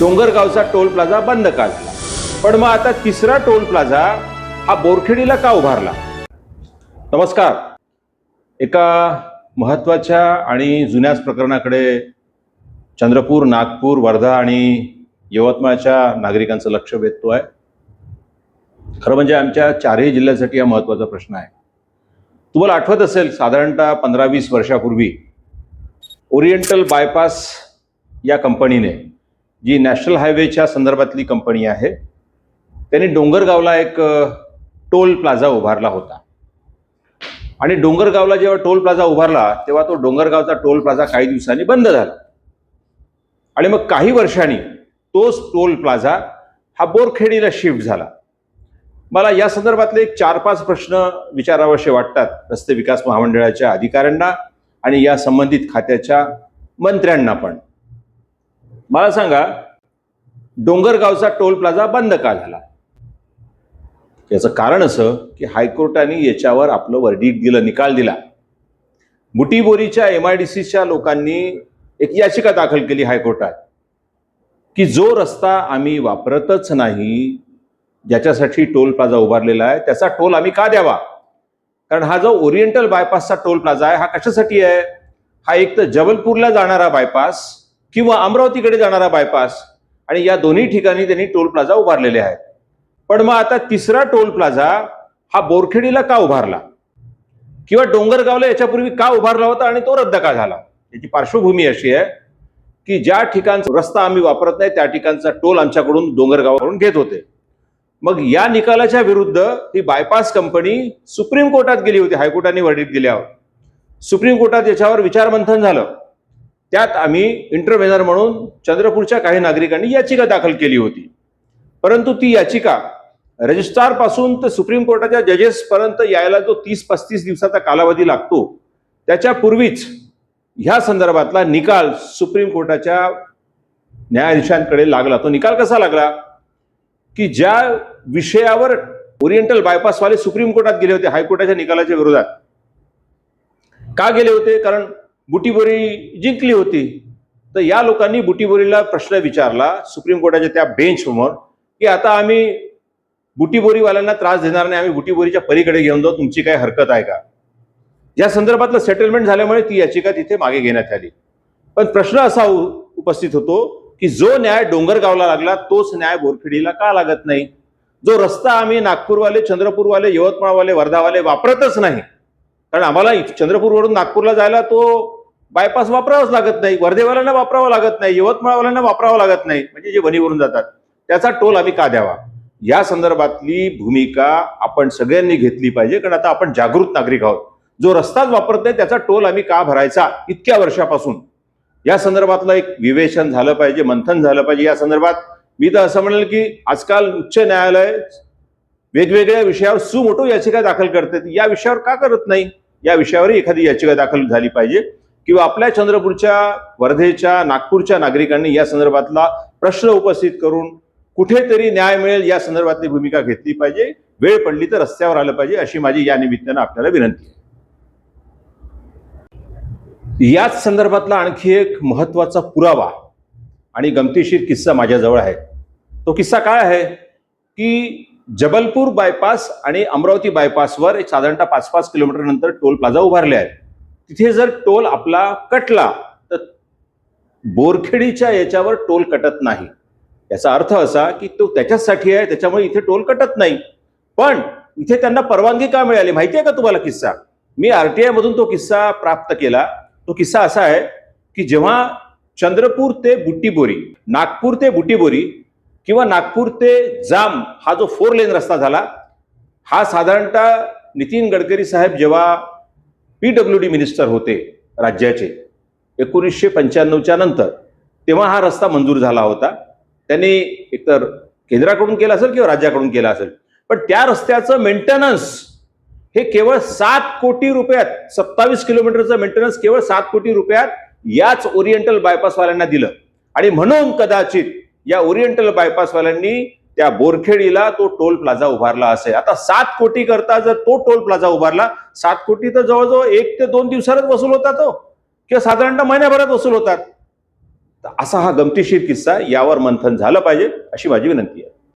डोंगरगावचा toll plaza बंद का झाला? पण मग आता तिसरा टोल प्लाझा हा बोरखेडीला का उभारला? नमस्कार. एका महत्वाच्या आणि जुन्याच प्रकरणाकडे चंद्रपूर, नागपूर, वर्धा आणि यवतमाळच्या नागरिकांचं लक्ष वेधतो आहे. खरं म्हणजे आमच्या चारही जिल्ह्यांसाठी हा महत्वाचा प्रश्न आहे. तुम्हाला आठवत असेल, साधारणतः 15-20 वर्षापूर्वी ओरिएंटल बायपास या कंपनीने, जी नॅशनल हायवेच्या संदर्भातली कंपनी आहे, त्यांनी डोंगरगावला एक टोल प्लाझा उभारला होता. आणि डोंगरगावला जेव्हा टोल प्लाझा उभारला तेव्हा तो डोंगरगावचा टोल प्लाझा काही दिवसांनी बंद झाला. आणि मग काही वर्षांनी तोच टोल प्लाझा हा बोरखेडीला शिफ्ट झाला. मला या संदर्भातले 4-5 प्रश्न विचारावेसे वाटतात रस्ते विकास महामंडळाच्या अधिकाऱ्यांना आणि या संबंधित खात्याच्या मंत्र्यांना पण. मला सांगा, डोंगरगावचा टोल प्लाझा बंद का झाला? याचं कारण असं की हायकोर्टाने याच्यावर आपलं वर्डिक्ट दिलं, निकाल दिला. बुटीबोरीच्या MIDCच्या लोकांनी एक याचिका दाखल केली हायकोर्टात की जो रस्ता आम्ही वापरतच नाही, ज्याच्यासाठी टोल प्लाझा उभारलेला आहे, त्याचा टोल आम्ही का द्यावा? कारण हा जो ओरिएंटल बायपासचा टोल प्लाझा आहे, हा कशासाठी आहे? हा एक तर जबलपूरला जाणारा बायपास किंवा अमरावतीकडे जाणारा बायपास, आणि या दोन्ही ठिकाणी त्यांनी टोल प्लाझा उभारलेले आहेत. पण मग आता तिसरा टोल प्लाझा हा बोरखेडीला का उभारला? किंवा डोंगरगावला याच्यापूर्वी का उभारला होता आणि तो रद्द का झाला? याची पार्श्वभूमी अशी आहे की ज्या ठिकाणचा रस्ता आम्ही वापरत नाही त्या ठिकाणचा टोल आमच्याकडून डोंगरगावाकडून घेत होते. मग या निकालाच्या विरुद्ध ही बायपास कंपनी सुप्रीम कोर्टात गेली होती. हायकोर्टाने वर्डिक्ट दिल्यावर सुप्रीम कोर्टात याच्यावर विचारमंथन झालं. त्यात आम्ही इंटरव्हेनर म्हणून चंद्रपूरच्या काही नागरिकांनी याचिका दाखल केली होती. परंतु ती याचिका रजिस्ट्रार पासून तर सुप्रीम कोर्टाच्या जजेस पर्यंत यायला जो 30-35 दिवसाचा कालावधी लागतो, त्याच्या पूर्वीच ह्या संदर्भातला निकाल सुप्रीम कोर्टाच्या न्यायाधीशांकडे लागला. तो निकाल कसा लागला की ज्या विषयावर ओरिएंटल बायपासवाले सुप्रीम कोर्टात गेले होते हायकोर्टाच्या निकालाच्या विरोधात, का गेले होते? कारण बुटीबोरी जिंकली होती. तर या लोकांनी बुटीबोरीला प्रश्न विचारला सुप्रीम कोर्टाच्या त्या बेंचवर की आता आम्ही बुटीबोरीवाल्यांना त्रास देणार नाही, आम्ही बुटीबोरीच्या पलीकडे घेऊन जाऊ, तुमची काय हरकत आहे का? या संदर्भातलं सेटलमेंट झाल्यामुळे ती याचिका तिथे मागे घेण्यात आली. पण प्रश्न असा उपस्थित होतो की जो न्याय डोंगरगावला लागला तोच न्याय बोरखेडीला का लागत नाही? जो रस्ता आम्ही नागपूरवाले, चंद्रपूरवाले, यवतमाळवाले, वर्धावाले वापरतच नाही, कारण आम्हाला चंद्रपूरवरून नागपूरला जायला तो बायपास वापरावाच लागत नाही, वर्धेवाल्यांना वापरावं लागत नाही, यवतमाळवाल्यांना वापरावं लागत नाही, म्हणजे जे वणीवरून जातात त्याचा टोल आम्ही का द्यावा? या संदर्भातली भूमिका आपण सगळ्यांनी घेतली पाहिजे. कारण आता आपण जागृत नागरिक आहोत. जो रस्ताच वापरत नाही त्याचा टोल आम्ही का भरायचा इतक्या वर्षापासून? या संदर्भातलं एक विवेचन झालं पाहिजे, मंथन झालं पाहिजे. या संदर्भात मी तर असं म्हणेल की आजकाल उच्च न्यायालय वेगवेगळ्या विषयावर सुमोटो याचिका दाखल करतात. या विषयावर का करत नाही? या विषयावर एखादी याचिका दाखल झाली पाहिजे, किंवा आपल्या चंद्रपूरच्या, वर्धेच्या, नागपूरच्या नागरिकांनी या संदर्भातला प्रश्न उपस्थित करून कुठेतरी न्याय मिळेल या संदर्भातली भूमिका घेतली पाहिजे. वेळ पडली तर रस्त्यावर आलं पाहिजे, अशी माझी या निमित्तानं आपल्याला विनंती आहे. याच संदर्भातला आणखी एक महत्वाचा पुरावा आणि गमतीशीर किस्सा माझ्याजवळ आहे. तो किस्सा काय आहे की जबलपूर बायपास आणि अमरावती बायपासवर एक साधारणतः 5-5 किलोमीटर नंतर टोल प्लाझा उभारले आहेत. तिथे जर टोल आपला कटला तर बोरखेडीच्या याच्यावर टोल कटत नाही. याचा अर्थ असा की तो त्याच्यासाठी आहे, त्याच्यामुळे इथे टोल कटत नाही. पण इथे त्यांना परवानगी का मिळाली माहिती आहे का तुम्हाला किस्सा? मी RTI मधून तो किस्सा प्राप्त केला. तो किस्सा असा आहे की जेव्हा चंद्रपूर ते बुटीबोरी, नागपूर ते बुटीबोरी किंवा नागपूर ते जाम हा जो 4 लेन रस्ता झाला, हा साधारणतः नितीन गडकरी साहेब जेव्हा PWD मिनिस्टर होते राज्याचे 1995च्या नंतर, तेव्हा हा रस्ता मंजूर झाला होता. त्यांनी एकतर केंद्राकडून केला असेल किंवा राज्याकडून केला असेल. पण त्या रस्त्याचं मेंटेनन्स हे केवळ 7 कोटी रुपयात, 27 किलोमीटरचं मेंटेनन्स केवळ 7 कोटी रुपयात याच ओरिएंटल बायपासवाल्यांना दिलं. आणि म्हणून कदाचित या ओरिएंटल बायपासवाल्यांनी त्या बोरखेडीला तो टोल प्लाझा उभारला असेल. आता 7 कोटी करता जर तो टोल प्लाझा उभारला, 7 कोटी तर जवळजवळ 1 ते 2 दिवसातच वसूल होतात, किंवा साधारणतः महिन्याभरात वसूल होतात. तर असा हा गमतीशीर किस्सा, यावर मंथन झालं पाहिजे अशी माझी विनंती आहे.